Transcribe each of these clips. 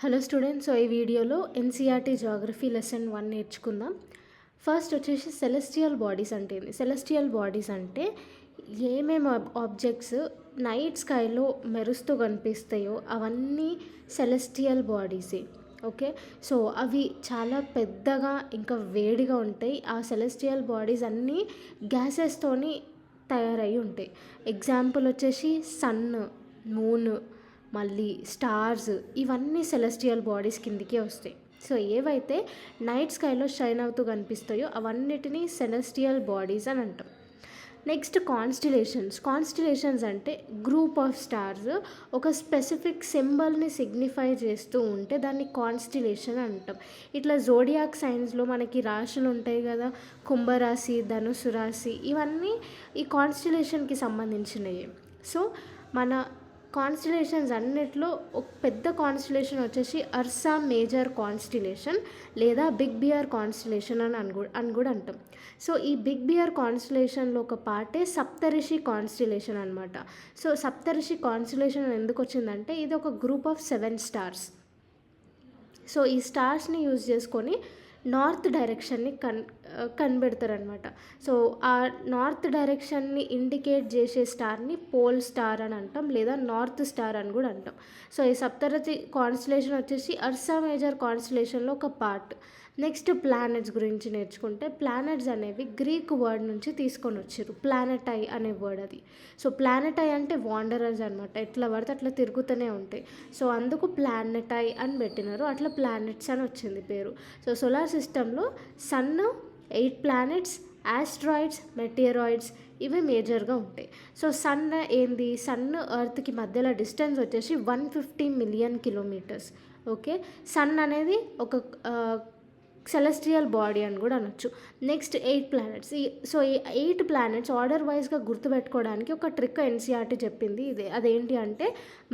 Hello students. ఈ వీడియోలో NCERT geography lesson 1 నేర్చుకుందాం. ఫస్ట్ వచ్చేసి సెలెస్టియల్ బాడీస్ అంటే ఏంది? సెలెస్టియల్ బాడీస్ అంటే ఏమేమి ఆబ్జెక్ట్స్ నైట్ స్కైలో మెరుస్తూ కనిపిస్తాయో అవన్నీ సెలెస్టియల్ బాడీసే. ఓకే, సో అవి చాలా పెద్దగా ఇంకా వేడిగా ఉంటాయి. ఆ సెలెస్టియల్ బాడీస్ అన్నీ గ్యాసెస్తోని తయారై ఉంటాయి. ఎగ్జాంపుల్ వచ్చేసి సన్, మూన్, మళ్ళీ స్టార్స్, ఇవన్నీ సెలెస్టియల్ బాడీస్ కిందికే వస్తాయి. సో ఏవైతే నైట్ స్కైలో షైన్ అవుతూ కనిపిస్తాయో అవన్నిటినీ సెలెస్టియల్ బాడీస్ అని అంటాం. నెక్స్ట్ కాన్స్టిలేషన్స్ అంటే గ్రూప్ ఆఫ్ స్టార్స్ ఒక స్పెసిఫిక్ సింబల్ని సిగ్నిఫై చేస్తూ ఉంటే దాన్ని కాన్స్టిలేషన్ అంటాం. ఇట్లా జోడియాక్ సైన్స్లో మనకి రాశులు ఉంటాయి కదా, కుంభరాశి, ధనుసు రాశి, ఇవన్నీ ఈ కాన్స్టిలేషన్కి సంబంధించినవి. సో మన కాన్స్టిలేషన్స్ అన్నిట్లో ఒక పెద్ద కాన్స్టిలేషన్ వచ్చేసి అర్సా మేజర్ కాన్స్టిలేషన్ లేదా బిగ్ బియర్ కాన్స్టిలేషన్ అని కూడా అంటాం. సో ఈ బిగ్ బియర్ కాన్స్టిలేషన్లో ఒక పార్టే సప్తరిషి కాన్స్టిలేషన్ అనమాట. సో సప్తరిషి కాన్స్టిలేషన్ ఎందుకు వచ్చిందంటే ఇది ఒక గ్రూప్ ఆఫ్ 7 స్టార్స్. సో ఈ స్టార్స్ని యూజ్ చేసుకొని నార్త్ డైరెక్షన్ని కనిపెడతారనమాట. సో ఆ నార్త్ డైరెక్షన్ని ఇండికేట్ చేసే స్టార్ని పోల్ స్టార్ అని అంటాం, లేదా నార్త్ స్టార్ అని కూడా అంటాం. సో ఈ సప్తరతి కాన్స్టిలేషన్ వచ్చేసి అర్సా మేజర్ కాన్స్టిలేషన్లో ఒక పార్ట్. నెక్స్ట్ ప్లానెట్స్ గురించి నేర్చుకుంటే, ప్లానెట్స్ అనేవి గ్రీక్ వర్డ్ నుంచి తీసుకొని వచ్చారు. ప్లానెటై అనే వర్డ్ అది. సో ప్లానెటై అంటే వాండరర్స్ అనమాట, ఎట్లా పడితే అట్లా తిరుగుతూనే ఉంటాయి. సో అందుకు ప్లానెటై అని పెట్టినారు, అట్లా ప్లానెట్స్ అని వచ్చింది పేరు. సో సోలార్ సిస్టంలో సన్, 8 ప్లానెట్స్, ఆస్ట్రాయిడ్స్, మెటీరాయిడ్స్, ఇవి మేజర్గా ఉంటాయి. సో సన్ ఏంది? సన్ ఎర్త్కి మధ్యలో డిస్టెన్స్ వచ్చేసి 150 మిలియన్ కిలోమీటర్స్. ఓకే, సన్ అనేది ఒక సెలెస్టియల్ బాడీ అని కూడా అనొచ్చు. Next 8 planets. సో ఈ 8 ప్లానెట్స్ ఆర్డర్ వైజ్గా గుర్తుపెట్టుకోవడానికి ఒక ట్రిక్ ఎన్సీఆర్టీ చెప్పింది. అదేంటి అంటే,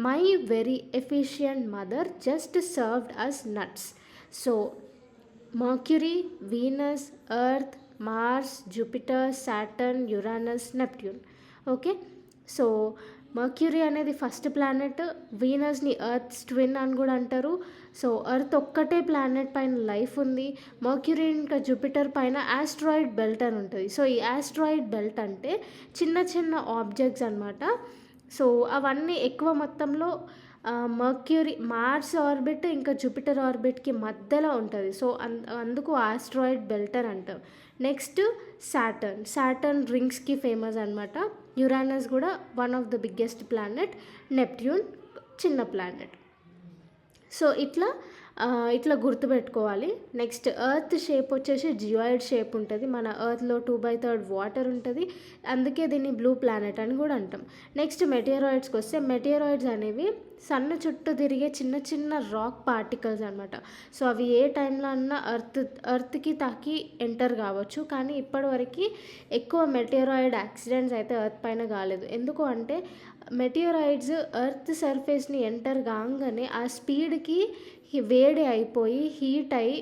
my very efficient mother just served us nuts. So Mercury, Venus, Earth, Mars, Jupiter, Saturn, Uranus, Neptune. Okay, so Mercury అనేది ఫస్ట్ ప్లానెట్. వీనస్ని ఎర్త్ ట్విన్ అని కూడా అంటారు. సో ఎర్త్ ఒక్కటే ప్లానెట్ పైన లైఫ్ ఉంది. మర్క్యూరీ ఇంకా జూపిటర్ పైన ఆస్ట్రాయిడ్ బెల్ట్ అని ఉంటుంది. సో ఈ ఆస్ట్రాయిడ్ బెల్ట్ అంటే చిన్న చిన్న ఆబ్జెక్ట్స్ అనమాట. సో అవన్నీ ఎక్కువ మొత్తంలో మర్క్యూరీ, మార్స్ ఆర్బిట్ ఇంకా జూపిటర్ ఆర్బిట్కి మధ్యలో ఉంటుంది. సో అందుకు ఆస్ట్రాయిడ్ బెల్ట్ అని అంటాం. నెక్స్ట్ సాటర్న్ రింగ్స్కి ఫేమస్ అనమాట. యురానస్ కూడా one of the biggest planet. Neptune చిన్న ప్లానెట్. సో ఇట్లా గుర్తుపెట్టుకోవాలి. నెక్స్ట్ ఎర్త్ షేప్ వచ్చేసి జియాయిడ్ షేప్ ఉంటుంది. మన ఎర్త్లో 2/3 వాటర్ ఉంటుంది, అందుకే దీన్ని బ్లూ ప్లానెట్ అని కూడా అంటాం. నెక్స్ట్ మెటీరాయిడ్స్కి వస్తే, మెటీరాయిడ్స్ అనేవి సన్ చుట్టూ తిరిగే చిన్న చిన్న రాక్ పార్టికల్స్ అనమాట. సో అవి ఏ టైంలో అన్నా ఎర్త్కి తాకి ఎంటర్ కావచ్చు, కానీ ఇప్పటివరకు ఎక్కువ మెటీరాయిడ్ యాక్సిడెంట్స్ అయితే ఎర్త్ పైన కాలేదు. ఎందుకు అంటే మెటీరాయిడ్స్ ఎర్త్ సర్ఫేస్ని ఎంటర్ కాగానే ఆ స్పీడ్కి వేడి అయిపోయి హీట్ అయ్యి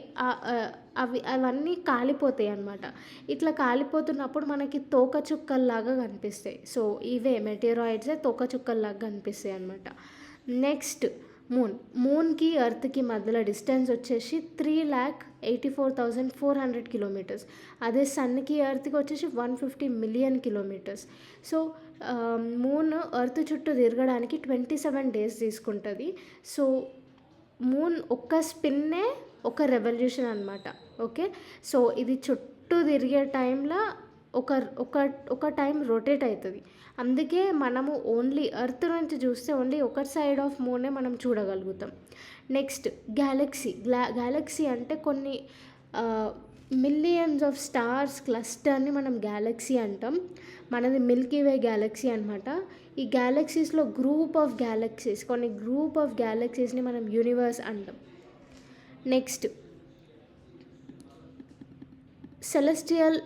అవన్నీ కాలిపోతాయి అన్నమాట. ఇట్లా కాలిపోతున్నప్పుడు మనకి తోకచుక్కల్లాగా కనిపిస్తాయి. సో ఇవే మెటీరాయిడ్సే తోకచుక్కల్లాగా కనిపిస్తాయి అన్నమాట. నెక్స్ట్ మూన్కి ఎర్త్కి మధ్యలో డిస్టెన్స్ వచ్చేసి 3,84,400 కిలోమీటర్స్. అదే సన్కి ఎర్త్కి వచ్చేసి 150 million kilometres. So moon earth చుట్టూ తిరగడానికి 27 డేస్ తీసుకుంటుంది. సో మూన్ ఒక్క స్పిన్నే ఒక రెవల్యూషన్ అనమాట. ఓకే, సో ఇది చుట్టూ తిరిగే టైంలో ఒక టైం రొటేట్ అవుతుంది. అందుకే మనము ఓన్లీ ఎర్త్ నుంచి చూస్తే ఓన్లీ ఒక సైడ్ ఆఫ్ మూనే మనం చూడగలుగుతాం. నెక్స్ట్ గ్యాలక్సీ అంటే కొన్ని మిలియన్స్ ఆఫ్ స్టార్స్ క్లస్టర్ని మనం గ్యాలక్సీ అంటాం. మనది మిల్కీవే గ్యాలక్సీ అనమాట. ఈ గ్యాలక్సీస్లో కొన్ని గ్రూప్ ఆఫ్ గ్యాలక్సీస్ని మనం యూనివర్స్ అంటాం. నెక్స్ట్ సెలెస్టియల్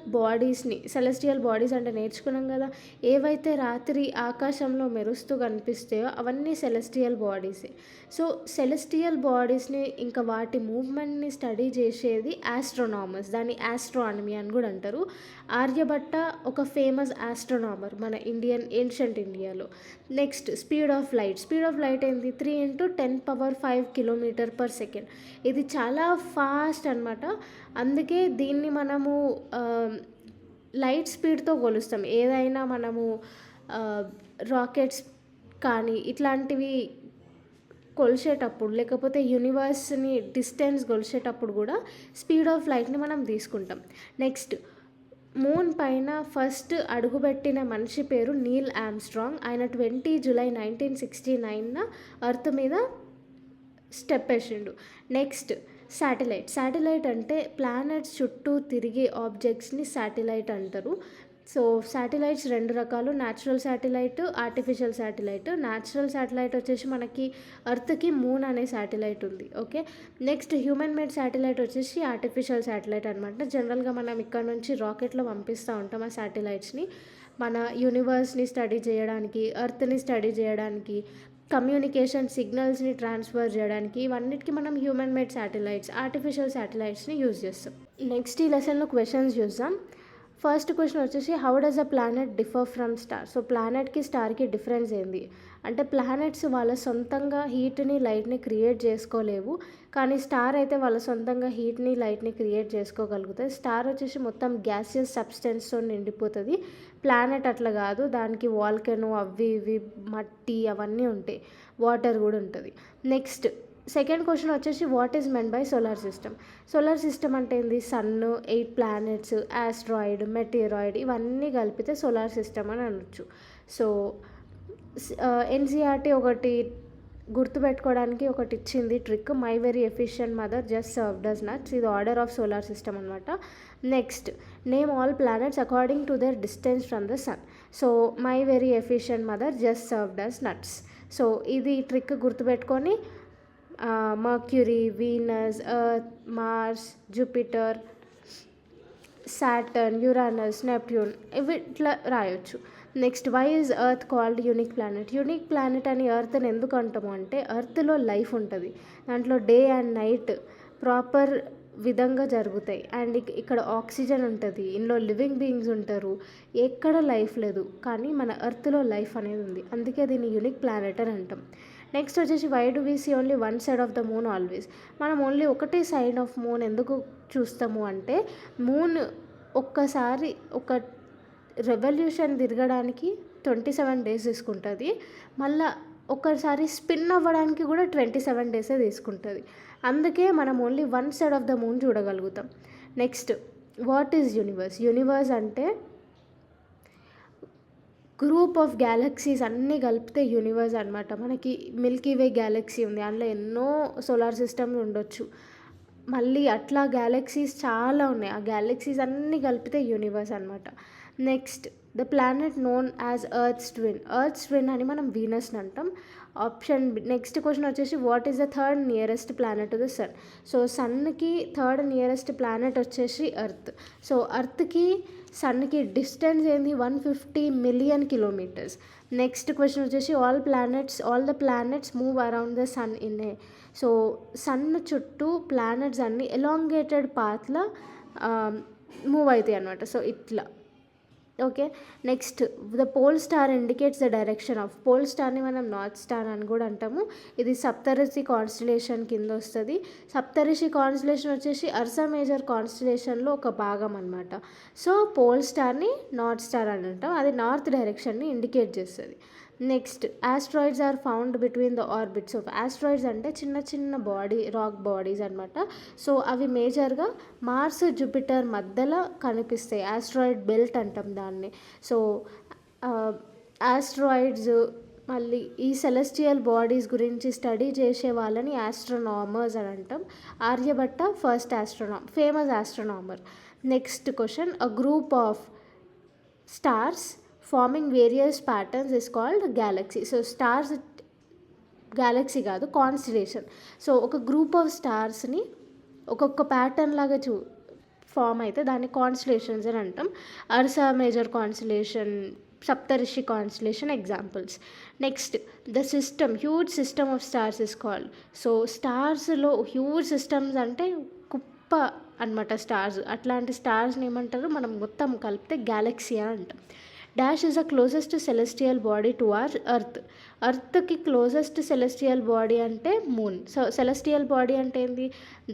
బాడీస్ అంటే నేర్చుకున్నాం కదా, ఏవైతే రాత్రి ఆకాశంలో మెరుస్తూ కనిపిస్తాయో అవన్నీ సెలెస్టియల్ బాడీసే. సో సెలెస్టియల్ బాడీస్ని ఇంకా వాటి మూవ్మెంట్ని స్టడీ చేసేది ఆస్ట్రోనామర్స్, దాన్ని ఆస్ట్రానమీ అని కూడా అంటారు. ఆర్యభట్ట ఒక ఫేమస్ ఆస్ట్రోనామర్ మన ఏన్షియంట్ ఇండియాలో. నెక్స్ట్ స్పీడ్ ఆఫ్ లైట్ ఏంది 3 × 10⁵ km/s. ఇది చాలా ఫాస్ట్ అనమాట. అందుకే దీన్ని మనము లైట్ స్పీడ్తో కొలుస్తాం. ఏదైనా మనము రాకెట్స్ కానీ ఇట్లాంటివి కొలిచేటప్పుడు, లేకపోతే యూనివర్స్ని డిస్టెన్స్ కొలిచేటప్పుడు కూడా స్పీడ్ ఆఫ్ లైట్ని మనం తీసుకుంటాం. నెక్స్ట్ మూన్ పైన ఫస్ట్ అడుగుపెట్టిన మనిషి పేరు నీల్ ఆర్మ్స్ట్రాంగ్. ఆయన 20 జూలై 1969 ఎర్త్ మీద స్టెప్ వేసిండు. నెక్స్ట్ శాటిలైట్ అంటే ప్లానెట్స్ చుట్టూ తిరిగే ఆబ్జెక్ట్స్ని శాటిలైట్ అంటారు. సో శాటిలైట్స్ 2 రకాలు, natural satellite, artificial satellite. Natural satellite వచ్చేసి మనకి ఎర్త్కి మూన్ అనే శాటిలైట్ ఉంది. Okay, next human made satellite వచ్చేసి ఆర్టిఫిషియల్ శాటిలైట్ అనమాట. జనరల్గా మనం ఇక్కడ నుంచి రాకెట్లో పంపిస్తూ ఉంటాం ఆ శాటిలైట్స్ని మన యూనివర్స్ని స్టడీ చేయడానికి, ఎర్త్ని స్టడీ చేయడానికి, కమ్యూనికేషన్ సిగ్నల్స్ని ట్రాన్స్ఫర్ చేయడానికి, ఇవన్నిటికీ మనం హ్యూమన్ మేడ్ శాటిలైట్స్, ఆర్టిఫిషియల్ శాటిలైట్స్ని యూజ్ చేస్తాం. నెక్స్ట్ ఈ లెసన్లో క్వశ్చన్స్ చూద్దాం. ఫస్ట్ క్వశ్చన్ వచ్చేసి how does a planet differ from star. So ప్లానెట్కి స్టార్కి డిఫరెన్స్ ఏంది అంటే, ప్లానెట్స్ వాళ్ళ సొంతంగా హీట్ని లైట్ని క్రియేట్ చేసుకోలేవు, కానీ స్టార్ అయితే వాళ్ళ సొంతంగా హీట్ని లైట్ని క్రియేట్ చేసుకోగలుగుతాయి. స్టార్ వచ్చేసి మొత్తం గ్యాసియస్ సబ్స్టెన్స్తో నిండిపోతుంది. ప్లానెట్ అట్లా కాదు, దానికి వాల్కెనో అవి ఇవి మట్టి అవన్నీ ఉంటాయి, వాటర్ కూడా ఉంటుంది. నెక్స్ట్ సెకండ్ క్వశ్చన్ వచ్చేసి what is men by solar system. Solar system అంటే ఏంది, సన్, 8 ప్లానెట్స్, ఆస్ట్రాయిడ్, మెటీరాయిడ్ ఇవన్నీ కలిపితే సోలార్ సిస్టమ్ అని అనొచ్చు. సో ఎన్సీఆర్టీ ఒకటి గుర్తుపెట్టుకోవడానికి ఒకటి ఇచ్చింది trick, my very efficient mother just served us nuts. ఇది ఆర్డర్ ఆఫ్ సోలార్ సిస్టమ్ అనమాట. Next name all planets according to their distance from the sun. So my very efficient mother just served us nuts. So ఇది trick గుర్తుపెట్టుకొని Mercury, Venus, Earth, Mars, Jupiter, Saturn, Uranus, Neptune ఇవి ఇట్లా రాయొచ్చు. Next why is Earth called unique planet. Unique planet అని ఎర్త్ని ఎందుకు అంటాము అంటే, ఎర్త్లో లైఫ్ ఉంటుంది, దాంట్లో డే అండ్ నైట్ ప్రాపర్ విధంగా జరుగుతాయి. అండ్ ఇక్కడ ఆక్సిజన్ ఉంటుంది, ఇందులో లివింగ్ బీయింగ్స్ ఉంటారు, ఎక్కడ లైఫ్ లేదు, కానీ మన ఎర్త్లో లైఫ్ అనేది ఉంది, అందుకే దీన్ని యూనిక్ ప్లానెట్ అని అంటాం. నెక్స్ట్ వచ్చేసి why do we see only one side of the moon always. మనం ఓన్లీ ఒకటే సైడ్ ఆఫ్ మూన్ ఎందుకు చూస్తాము అంటే, మూన్ ఒక్కసారి ఒక రెవల్యూషన్ తిరగడానికి 27 డేస్ తీసుకుంటుంది, మళ్ళీ ఒక్కసారి స్పిన్ అవ్వడానికి కూడా 27 డేసే తీసుకుంటుంది. అందుకే మనం only one side of the moon చూడగలుగుతాం. Next what is universe. Universe అంటే గ్రూప్ ఆఫ్ గ్యాలక్సీస్ అన్నీ కలిపితే యూనివర్స్ అనమాట. మనకి మిల్కీ వే గ్యాలక్సీ ఉంది, అందులో ఎన్నో సోలార్ సిస్టమ్లు ఉండొచ్చు, మళ్ళీ అట్లా గ్యాలక్సీస్ చాలా ఉన్నాయి, ఆ గ్యాలక్సీస్ అన్నీ కలిపితే యూనివర్స్ అనమాట. Next the planet known as earth's twin అని మనం వీనస్ని అంటాం. ఆప్షన్ నెక్స్ట్ క్వశ్చన్ వచ్చేసి what is the third nearest planet to the sun. So సన్కి థర్డ్ నియరెస్ట్ ప్లానెట్ వచ్చేసి ఎర్త్. సో ఎర్త్కి సన్కి డిస్టెన్స్ ఏంది 150 మిలియన్ కిలోమీటర్స్. నెక్స్ట్ క్వశ్చన్ వచ్చేసి all the planets move around the sun in a. So sun చుట్టూ planets అన్నీ elongated పాత్లో move అవుతాయి అన్నమాట. సో ఇట్లా okay. Next the pole star indicates the direction of. Pole స్టార్ని మనం నార్త్ స్టార్ అని కూడా అంటాము. ఇది సప్తరిషి కాన్స్టలేషన్ కింద వస్తుంది. సప్తరిషి కాన్స్టలేషన్ వచ్చేసి అర్సా మేజర్ కాన్స్టలేషన్లో ఒక భాగం అనమాట. సో పోల్ స్టార్ని నార్త్ స్టార్ అని అంటాం, అది నార్త్ డైరెక్షన్ని ఇండికేట్ చేస్తుంది. Next asteroids are found between the orbits of. ఆస్ట్రాయిడ్స్ అంటే చిన్న చిన్న రాక్ బాడీస్ అనమాట. సో అవి మేజర్గా మార్స్, జూపిటర్ మధ్యలో కనిపిస్తాయి, ఆస్ట్రాయిడ్ బెల్ట్ అంటాం దాన్ని. సో ఆస్ట్రాయిడ్స్ మళ్ళీ ఈ సెలెస్టియల్ బాడీస్ గురించి స్టడీ చేసే వాళ్ళని ఆస్ట్రోనామర్స్ అని అంటాం. Aryabhatta first famous astronomer. Next question a group of stars forming various patterns is called galaxy. So stars galaxy కాదు, కాన్స్టలేషన్. సో ఒక గ్రూప్ ఆఫ్ స్టార్స్ని ఒక్కొక్క ప్యాటర్న్ లాగా ఫామ్ అయితే దాన్ని కాన్స్టలేషన్స్ అని అంటాం. Ursa Major constellation, Saptarishi constellation examples. Next the system, huge system of stars is called. So స్టార్స్లో హ్యూజ్ సిస్టమ్స్ అంటే కుప్ప అనమాట స్టార్స్. అట్లాంటి స్టార్స్ని ఏమంటారు, మనం మొత్తం కలిపితే గ్యాలక్సియా అంటాం. Dash is the closest celestial body to our earth. ఎర్త్కి క్లోజెస్ట్ సెలెస్టియల్ బాడీ అంటే మూన్. సో సెలెస్టియల్ బాడీ అంటే ఏంది,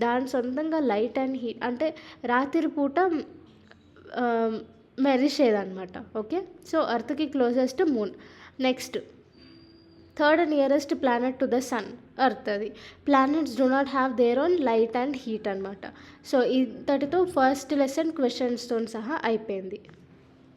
దాని సొంతంగా లైట్ అండ్ హీట్ అంటే రాత్రిపూట మెరిసేదన్నమాట. ఓకే, సో ఎర్త్కి closest moon. Next third nearest planet to the sun earth. అది planets do not have their own light and heat అనమాట. సో ఇంతటితో ఫస్ట్ లెసన్ క్వశ్చన్స్తో సహా అయిపోయింది.